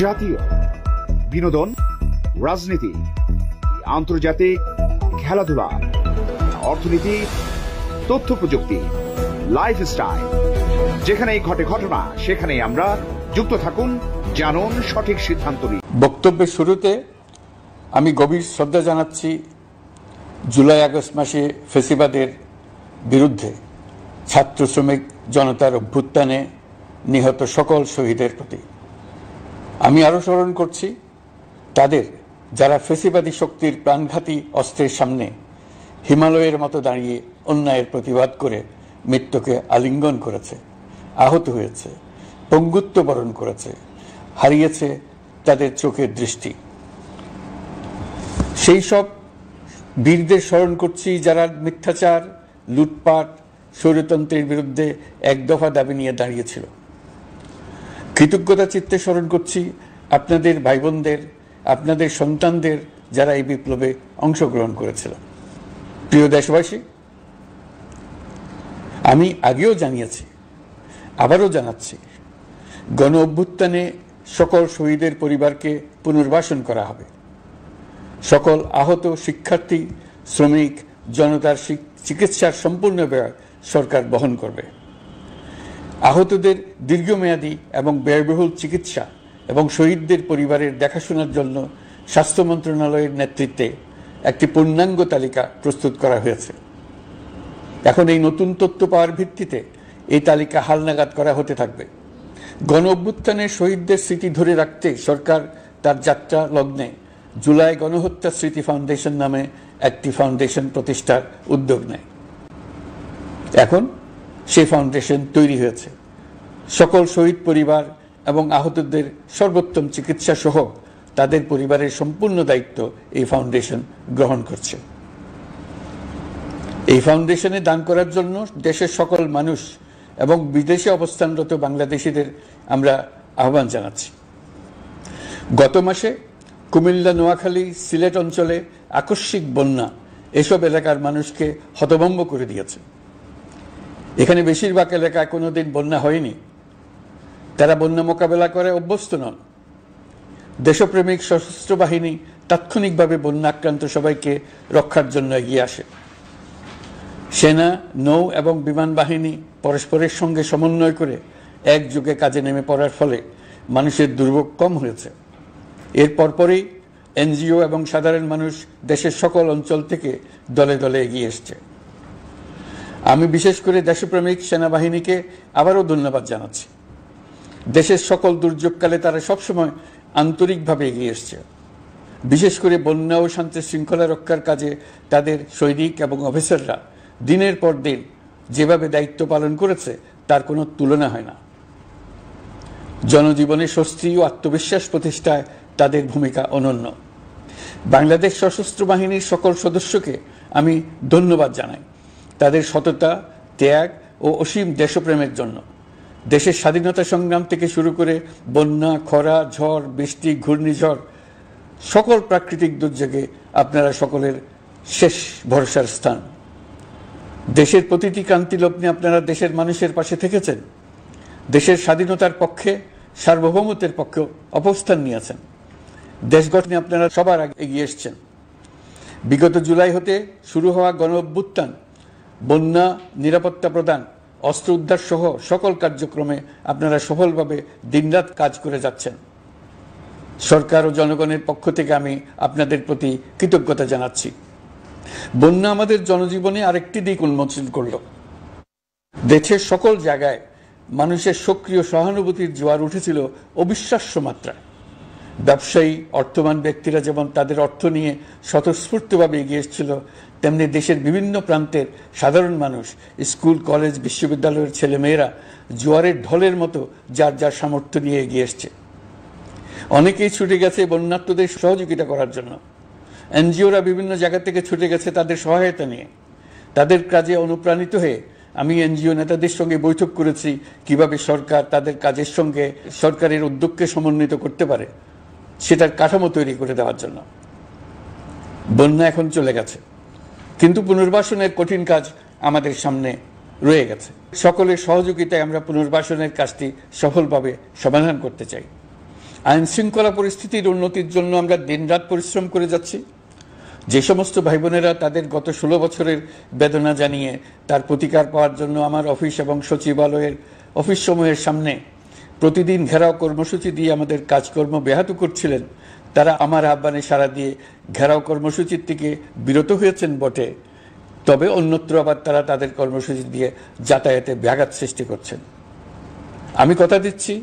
জাতীয় বিনোদন, রাজনীতি, আন্তর্জাতিক খেলাধুলা, অর্থনীতি, তথ্য প্রযুক্তি, লাইফস্টাইল, যেখানেই ঘটে ঘটনা সেখানেই আমরা যুক্ত থাকুন। জানুন, সঠিক সিদ্ধান্ত নিন। বক্তব্যের শুরুতে আমি গভীর শ্রদ্ধা জানাচ্ছি জুলাই আগস্ট মাসে ফ্যাসিবাদের বিরুদ্ধে ছাত্র শ্রমিক জনতার অভ্যুত্থানে নিহত সকল শহীদের প্রতি। আমি আরও স্মরণ করছি তাদের যারা ফ্যাসিবাদী শক্তির প্রাণঘাতী অস্ত্রের সামনে হিমালয়ের মতো দাঁড়িয়ে অন্যায়ের প্রতিবাদ করে মৃত্যুকে আলিঙ্গন করেছে, আহত হয়েছে, পঙ্গুত্ব বরণ করেছে, হারিয়েছে তাদের চোখের দৃষ্টি। সেই সব বীরদের স্মরণ করছি যারা মিথ্যাচার, লুটপাট, স্বৈরতন্ত্রের বিরুদ্ধে এক দফা দাবি নিয়ে দাঁড়িয়েছিল। কৃতজ্ঞতা চিত্তে স্মরণ করছি আপনাদের ভাই বোনদের, আপনাদের সন্তানদের যারা এই বিপ্লবে অংশগ্রহণ করেছিল। প্রিয় দেশবাসী, আমি আগেও জানিয়েছি, আবারও জানাচ্ছি, গণ অভ্যুত্থানে সকল শহীদের পরিবারকে পুনর্বাসন করা হবে। সকল আহত শিক্ষার্থী, শ্রমিক জনতার চিকিৎসার সম্পূর্ণ ব্যয় সরকার বহন করবে। আহতদের দীর্ঘমেয়াদী এবং ব্যয়বহুল চিকিৎসা এবং শহীদদের পরিবারের দেখাশোনার জন্য স্বাস্থ্য মন্ত্রণালয়ের নেতৃত্বে একটি পূর্ণাঙ্গ তালিকা প্রস্তুত করা হয়েছে। এখন এই নতুন তথ্য পাওয়ার ভিত্তিতে এই তালিকা হালনাগাদ করা হতে থাকবে। গণ অভ্যুত্থানের শহীদদের স্মৃতি ধরে রাখতে সরকার তার যাত্রা লগ্নে জুলাই গণহত্যা স্মৃতি ফাউন্ডেশন নামে একটি ফাউন্ডেশন প্রতিষ্ঠার উদ্যোগ নেয়। এখন সেই ফাউন্ডেশন তৈরি হয়েছে। সকল শহীদ পরিবার এবং আহতদের সর্বোত্তম চিকিৎসা সহ তাদের পরিবারের সম্পূর্ণ দায়িত্ব এই ফাউন্ডেশন গ্রহণ করছে। এই ফাউন্ডেশনে দান করার জন্য দেশের সকল মানুষ এবং বিদেশে অবস্থানরত বাংলাদেশিদের আমরা আহ্বান জানাচ্ছি। গত মাসে কুমিল্লা, নোয়াখালী, সিলেট অঞ্চলে আকস্মিক বন্যা এসব এলাকার মানুষকে হতভম্ব করে দিয়েছে। এখানে বেশিরভাগ এলাকায় কোনোদিন বন্যা হয়নি। তারা বন্যা মোকাবেলা করে অভ্যস্ত নন। দেশপ্রেমিক সশস্ত্র বাহিনী তাৎক্ষণিকভাবে বন্যা আক্রান্ত সবাইকে রক্ষার জন্য এগিয়ে আসে। সেনা, নৌ এবং বিমান বাহিনী পরস্পরের সঙ্গে সমন্বয় করে একযোগে কাজে নেমে পড়ার ফলে মানুষের দুর্ভোগ কম হয়েছে। এর পরপরই এনজিও এবং সাধারণ মানুষ দেশের সকল অঞ্চল থেকে দলে দলে এগিয়ে এসছে। আমি বিশেষ করে দেশপ্রেমিক সেনাবাহিনীকে আবারও ধন্যবাদ জানাচ্ছি। দেশের সকল দুর্যোগকালে তারা সবসময় আন্তরিকভাবে এগিয়ে এসছে। বিশেষ করে বন্যা ও শান্তি শৃঙ্খলা রক্ষার কাজে তাদের সৈনিক এবং অফিসাররা দিনের পর দিন যেভাবে দায়িত্ব পালন করেছে তার কোনো তুলনা হয় না। জনজীবনে স্বস্তি ও আত্মবিশ্বাস প্রতিষ্ঠায় তাদের ভূমিকা অনন্য। বাংলাদেশ সশস্ত্র বাহিনীর সকল সদস্যকে আমি ধন্যবাদ জানাই তাদের সততা, ত্যাগ ও অসীম দেশপ্রেমের জন্য। দেশের স্বাধীনতা সংগ্রাম থেকে শুরু করে বন্যা, খরা, ঝড়, বৃষ্টি, ঘূর্ণিঝড়, সকল প্রাকৃতিক দুর্যোগে আপনারা সকলের শেষ ভরসার স্থান। দেশের প্রতিটি ক্রান্তি লগ্নে আপনারা দেশের মানুষের পাশে থেকেছেন। দেশের স্বাধীনতার পক্ষে, সার্বভৌমত্বের পক্ষে অবস্থান নিয়েছেন। দেশ গঠনে আপনারা সবার আগে এগিয়ে এসছেন। বিগত জুলাই হতে শুরু হওয়া গণ অভ্যুত্থান, বন্যা, নিরাপত্তা প্রদান, অস্ত্র উদ্ধার সহ সকল কার্যক্রমে আপনারা সফলভাবে দিনরাত কাজ করে যাচ্ছেন। সরকার ও জনগণের পক্ষ থেকে আমি আপনাদের প্রতি কৃতজ্ঞতা জানাচ্ছি। বন্যা আমাদের জনজীবনে আরেকটি দিক উন্মোচন করল। দেশের সকল জায়গায় মানুষের সক্রিয় সহানুভূতির জোয়ার উঠেছিল অবিশ্বাস্য মাত্রায়। ব্যবসায়ী, অর্থবান ব্যক্তিরা যেমন তাদের অর্থ নিয়ে স্বতঃস্ফূর্তভাবে এগিয়ে এসেছিল, তেমনি দেশের বিভিন্ন প্রান্তের সাধারণ মানুষ, স্কুল, কলেজ, বিশ্ববিদ্যালয়ের ছেলেমেয়েরা জোয়ারের ঢলের মতো যার যার সামর্থ্য নিয়ে এগিয়ে এসছে। অনেকেই ছুটে গেছে বন্যার্তদের সহযোগিতা করার জন্য। এনজিওরা বিভিন্ন জায়গা থেকে ছুটে গেছে তাদের সহায়তা নিয়ে। তাদের কাজে অনুপ্রাণিত হয়ে আমি এনজিও নেতাদের সঙ্গে বৈঠক করেছি কিভাবে সরকার তাদের কাজের সঙ্গে সরকারের উদ্যোগকে সমন্বিত করতে পারে, সেটার কাঠামো তৈরি করে দেওয়ার জন্য। বন্যা এখন চলে গেছে, কিন্তু পুনর্বাসনের কঠিন কাজ আমাদের সামনে রয়ে গেছে। সকলের সহযোগিতায় আমরা পুনর্বাসনের কাজটি সফলভাবে সমাধান করতে চাই। আইন শৃঙ্খলা পরিস্থিতির উন্নতির জন্য আমরা দিনরাত পরিশ্রম করে যাচ্ছি। যে সমস্ত ভাই বোনেরা তাদের গত 16 বছরের বেদনা জানিয়ে তার প্রতিকার পাওয়ার জন্য আমার অফিস এবং সচিবালয়ের অফিস সমূহের সামনে প্রতিদিন ঘেরাও কর্মসূচি দিয়ে আমাদের কাজকর্ম ব্যাহত করছিলেন, তারা আমার আহ্বানে সাড়া দিয়ে ঘেরাও কর্মসূচির থেকে বিরত হয়েছেন বটে, তবে অন্যত্র আবার তারা তাদের কর্মসূচি দিয়ে যাতায়াতে ব্যাঘাত সৃষ্টি করছেন। আমি কথা দিচ্ছি,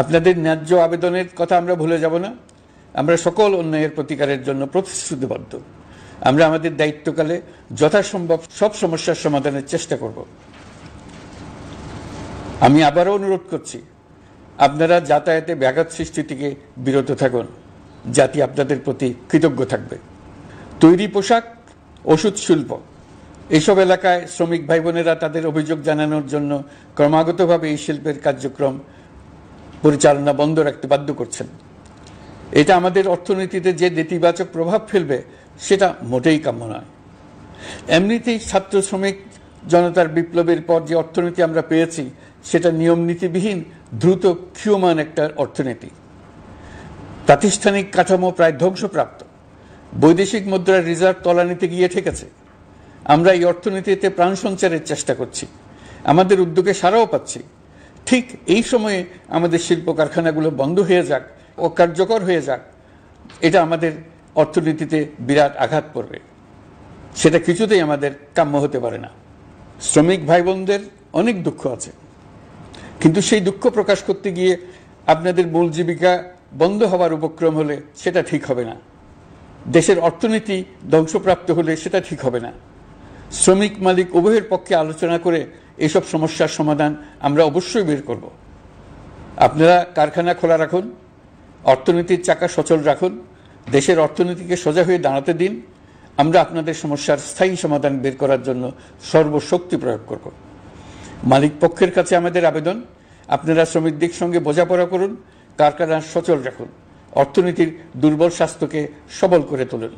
আপনাদের ন্যায্য আবেদনের কথা আমরা ভুলে যাব না। আমরা সকল অন্যায়ের প্রতিকারের জন্য প্রতিশ্রুতিবদ্ধ। আমরা আমাদের দায়িত্বকালে যথাসম্ভব সব সমস্যার সমাধানের চেষ্টা করব। আমি আবারও অনুরোধ করছি, আপনারা যাতায়াতে ব্যাঘাত সৃষ্টি থেকে বিরত থাকুন। জাতি আপনাদের প্রতি কৃতজ্ঞ থাকবে। তৈরি পোশাক, ওষুধ শিল্প, এইসব এলাকায় শ্রমিক ভাই বোনেরা তাদের অভিযোগ জানানোর জন্য ক্রমাগতভাবে এই শিল্পের কার্যক্রম পরিচালনা বন্ধ রাখতে বাধ্য করছেন। এটা আমাদের অর্থনীতিতে যে নেতিবাচক প্রভাব ফেলবে সেটা মোটেই কাম্য নয়। এমনিতেই ছাত্র শ্রমিক জনতার বিপ্লবের পর যে অর্থনীতি আমরা পেয়েছি সেটা নিয়ম নীতিবিহীন দ্রুত ক্ষীয়মান একটা অর্থনীতি। প্রাতিষ্ঠানিক কাঠামো প্রায় ধ্বংসপ্রাপ্ত। বৈদেশিক মুদ্রার রিজার্ভ তলানিতে গিয়ে ঠেকেছে। আমরা এই অর্থনীতিতে প্রাণ সঞ্চারের চেষ্টা করছি, আমাদের উদ্যোগে সাড়াও পাচ্ছি। ঠিক এই সময়ে আমাদের শিল্প কারখানাগুলো বন্ধ হয়ে যাক, অকার্যকর হয়ে যাক, এটা আমাদের অর্থনীতিতে বিরাট আঘাত পড়বে। সেটা কিছুতেই আমাদের কাম্য হতে পারে না। শ্রমিক ভাই বোনদের অনেক দুঃখ আছে, কিন্তু সেই দুঃখ প্রকাশ করতে গিয়ে আপনাদের মূল জীবিকা বন্ধ হওয়ার উপক্রম হলে সেটা ঠিক হবে না। দেশের অর্থনীতি ধ্বংসপ্রাপ্ত হলে সেটা ঠিক হবে না। শ্রমিক মালিক উভয়ের পক্ষে আলোচনা করে এসব সমস্যার সমাধান আমরা অবশ্যই বের করব। আপনারা কারখানা খোলা রাখুন, অর্থনীতির চাকা সচল রাখুন, দেশের অর্থনীতিকে সোজা হয়ে দাঁড়াতে দিন। আমরা আপনাদের সমস্যার স্থায়ী সমাধান বের করার জন্য সর্বশক্তি প্রয়োগ করব। মালিক পক্ষের কাছে আমাদের আবেদন, আপনারা শ্রমিকদের সঙ্গে বোঝাপড়া করুন, কারখানা সচল রাখুন, অর্থনীতির দুর্বল স্বাস্থ্যকে সবল করে তুলুন।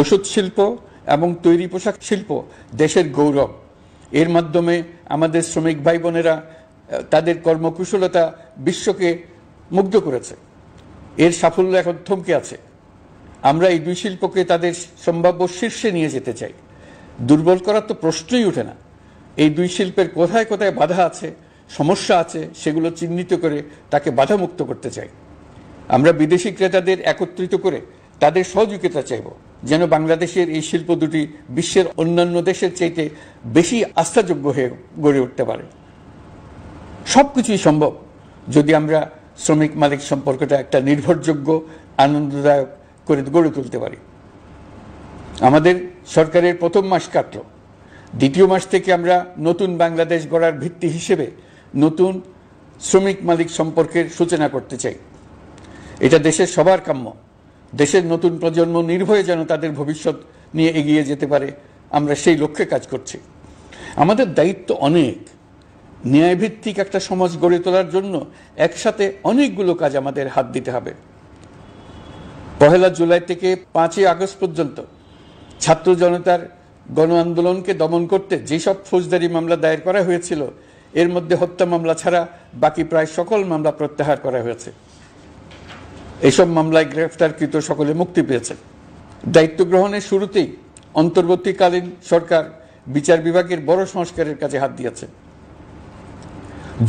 ওষুধ শিল্প এবং তৈরি পোশাক শিল্প দেশের গৌরব। এর মাধ্যমে আমাদের শ্রমিক ভাই বোনেরা তাদের কর্মকুশলতা বিশ্বকে মুগ্ধ করেছে। এর সাফল্য এখন থমকে আছে। আমরা এই দুই শিল্পকে তাদের সম্ভাব্য শীর্ষে নিয়ে যেতে চাই। দুর্বল করার তো প্রশ্নই ওঠে না। এই দুই শিল্পের কোথায় কোথায় বাধা আছে, সমস্যা আছে, সেগুলো চিহ্নিত করে তাকে বাধামুক্ত করতে চাই। আমরা বিদেশি ক্রেতাদের একত্রিত করে তাদের সহযোগিতা চাইব, যেন বাংলাদেশের এই শিল্প দুটি বিশ্বের অন্যান্য দেশের চাইতে বেশি আস্থাযোগ্য হয়ে গড়ে উঠতে পারে। সবকিছুই সম্ভব যদি আমরা শ্রমিক মালিক সম্পর্কটা একটা নির্ভরযোগ্য, আনন্দদায়ক করে গড়ে তুলতে পারি। আমাদের সরকারের প্রথম মাস কাটল, দ্বিতীয় মাস থেকে আমরা নতুন বাংলাদেশ গড়ার ভিত্তি হিসেবে নতুন শ্রমিক মালিক সম্পর্কের সূচনা করতে চাই। এটা দেশের সবার কাম্য। দেশের নতুন প্রজন্ম নির্ভয়ে যেন তাদের ভবিষ্যৎ নিয়ে এগিয়ে যেতে পারে, আমরা সেই লক্ষ্যে কাজ করছি। আমাদের দায়িত্ব অনেক। ন্যায়ভিত্তিক একটা সমাজ গড়ে তোলার জন্য একসাথে অনেকগুলো কাজ আমাদের হাত দিতে হবে। 1 জুলাই থেকে 5 আগস্ট পর্যন্ত ছাত্র জনতার গণ আন্দোলনকে দমন করতে যেসব ফৌজদারি মামলা দায়ের করা হয়েছিল, এর মধ্যে হত্যা মামলা ছাড়া বাকি প্রায় সকল মামলা প্রত্যাহার করা হয়েছে। এসব মামলায় গ্রেফতারকৃত সকলে মুক্তি পেয়েছে। দায়িত্ব গ্রহণের শুরুতেই অন্তর্বর্তীকালীন সরকার বিচার বিভাগের বড় সংস্কারের কাজে হাত দিয়েছে।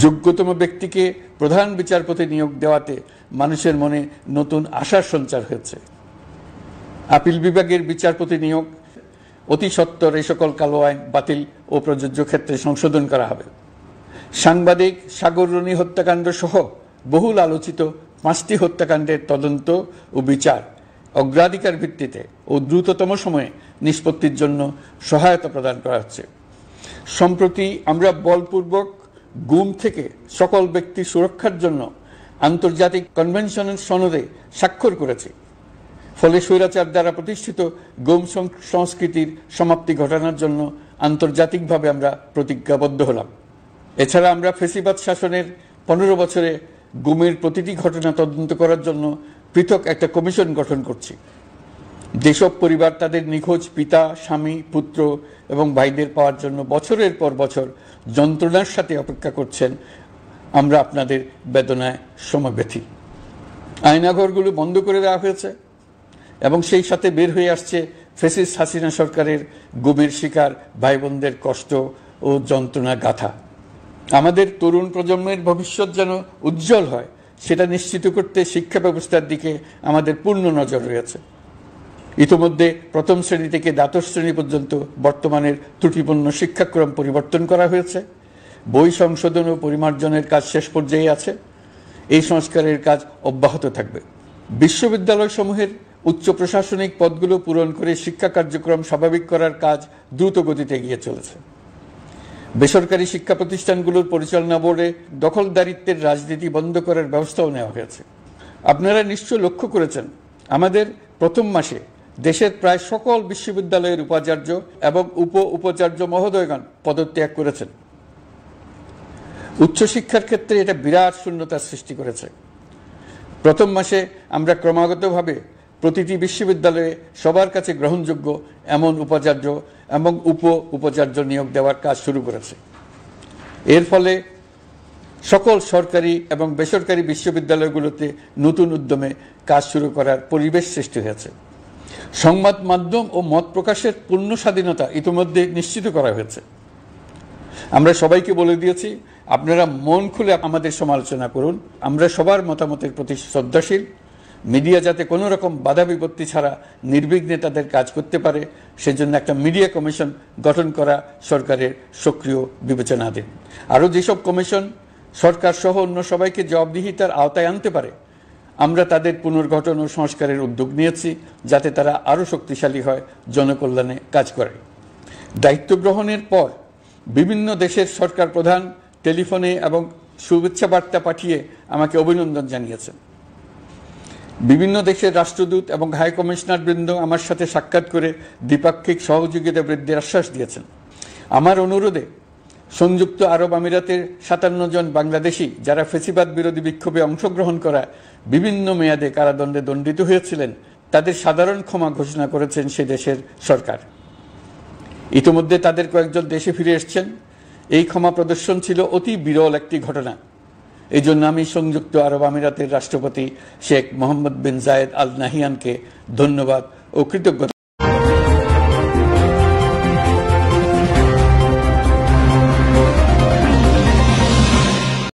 যোগ্যতম ব্যক্তিকে প্রধান বিচারপতি নিয়োগ দেওয়াতে মানুষের মনে নতুন আশার সঞ্চার হয়েছে। আপিল বিভাগের বিচারপতি নিয়োগ অতি সত্বর এই সকল কালো আইন বাতিল ও প্রযোজ্য ক্ষেত্রে সংশোধন করা হবে। সাংবাদিক সাগররণী হত্যাকাণ্ড সহ বহুল আলোচিত 5টি হত্যাকাণ্ডের তদন্ত ও বিচার অগ্রাধিকার ভিত্তিতে ও দ্রুততম সময়ে নিষ্পত্তির জন্য সহায়তা প্রদান করা হচ্ছে। সম্প্রতি আমরা বলপূর্বক গুম থেকে সকল ব্যক্তির সুরক্ষার জন্য আন্তর্জাতিক কনভেনশনের সনদে স্বাক্ষর করেছি। ফলে স্বৈরাচার দ্বারা প্রতিষ্ঠিত গুম সংস্কৃতির সমাপ্তি ঘটানোর জন্য আন্তর্জাতিকভাবে আমরা প্রতিজ্ঞাবদ্ধ হলাম। এছাড়া আমরা ফেসিবাদ শাসনের 15 বছরে গুমের প্রতিটি ঘটনা তদন্ত করার জন্য পৃথক একটা কমিশন গঠন করছি। যেসব পরিবার তাদের নিখোঁজ পিতা, স্বামী, পুত্র এবং ভাইদের পাওয়ার জন্য বছরের পর বছর যন্ত্রণার সাথে অপেক্ষা করছেন, আমরা আপনাদের বেদনায় সমব্যথী। আয়নাঘরগুলো বন্ধ করে দেওয়া হয়েছে এবং সেই সাথে বের হয়ে আসছে ফ্যাসিস্ট হাসিনা সরকারের গুমের শিকার ভাই বোনদের কষ্ট ও যন্ত্রণা গাথা। আমাদের তরুণ প্রজন্মের ভবিষ্যৎ যেন উজ্জ্বল হয় সেটা নিশ্চিত করতে শিক্ষা ব্যবস্থার দিকে আমাদের পূর্ণ নজর রয়েছে। ইতোমধ্যে প্রথম শ্রেণী থেকে দ্বাদশ শ্রেণী পর্যন্ত বর্তমানের ত্রুটিপূর্ণ শিক্ষাক্রম পরিবর্তন করা হয়েছে। বই সংশোধন ও পরিমার্জনের কাজ শেষ পর্যায়ে আছে। এই সংস্কারের কাজ অব্যাহত থাকবে। বিশ্ববিদ্যালয়সমূহের উচ্চ প্রশাসনিক পদগুলো পূরণ করে শিক্ষা কার্যক্রম স্বাভাবিক করার কাজ দ্রুত গতিতে এগিয়ে চলেছে। বেসরকারি শিক্ষা প্রতিষ্ঠানগুলোর পরিচালনা বোর্ডে দখলদারিত্বের রাজনীতি বন্ধ করার ব্যবস্থাও নেওয়া হয়েছে। আপনারা নিশ্চয় লক্ষ্য করেছেন আমাদের প্রথম মাসে দেশের প্রায় সকল বিশ্ববিদ্যালয়ের উপাচার্য এবং উপাচার্য মহোদয়গণ পদত্যাগ করেছেন। উচ্চশিক্ষার ক্ষেত্রে এটা বিরাট শূন্যতার সৃষ্টি করেছে। প্রথম মাসে আমরা ক্রমাগতভাবে প্রতিটি বিশ্ববিদ্যালয়ে সবার কাছে গ্রহণযোগ্য এমন উপাচার্য এবং উপাচার্য নিয়োগ দেওয়ার কাজ শুরু করেছে। এর ফলে সকল সরকারি এবং বেসরকারি বিশ্ববিদ্যালয়গুলোতে নতুন উদ্যমে কাজ শুরু করার পরিবেশ সৃষ্টি হয়েছে। সংবাদ মাধ্যম ও মত প্রকাশের পূর্ণ স্বাধীনতা ইতিমধ্যে নিশ্চিত করা হয়েছে। আমরা সবাইকে বলে দিয়েছি আপনারা মন খুলে আমাদের সমালোচনা করুন, আমরা সবার মতামতের প্রতি শ্রদ্ধাশীল। মিডিয়া যাতে কোনো রকম বাধা বিপত্তি ছাড়া নির্বিঘ্নে তাদের কাজ করতে পারে সেজন্য একটা মিডিয়া কমিশন গঠন করা সরকারের সক্রিয় বিবেচনাধীন। আরও যেসব কমিশন সরকার সহ অন্য সবাইকে জবাবদিহিতার আওতায় আনতে পারে আমরা তাদের পুনর্গঠন ও সংস্কারের উদ্যোগ নিয়েছি যাতে তারা আরও শক্তিশালী হয়, জনকল্যাণে কাজ করে। দায়িত্ব গ্রহণের পর বিভিন্ন দেশের সরকার প্রধান টেলিফোনে এবং শুভেচ্ছা বার্তা পাঠিয়ে আমাকে অভিনন্দন জানিয়েছেন। বিভিন্ন দেশের রাষ্ট্রদূত এবং হাই কমিশনার বৃন্দ আমার সাথে সাক্ষাৎ করে দ্বিপাক্ষিক সহযোগিতা বৃদ্ধির আশ্বাস দিয়েছেন। আমার অনুরোধে সংযুক্ত আরব আমিরাতের 57 জন বাংলাদেশি যারা ফ্যাসিবাদ বিরোধী বিক্ষোভে অংশগ্রহণ করা বিভিন্ন মেয়াদে কারাদণ্ডে দণ্ডিত হয়েছিলেন তাদের সাধারণ ক্ষমা ঘোষণা করেছেন সে দেশের সরকার। ইতিমধ্যে তাদের কয়েকজন দেশে ফিরে এসেছেন। এই ক্ষমা প্রদর্শন ছিল অতি বিরল একটি ঘটনা। এই জন্য আমি সংযুক্ত আরব আমিরাতের রাষ্ট্রপতি শেখ মোহাম্মদ বিন জায়েদ আল নাহিয়ানকে ধন্যবাদ ও কৃতজ্ঞতা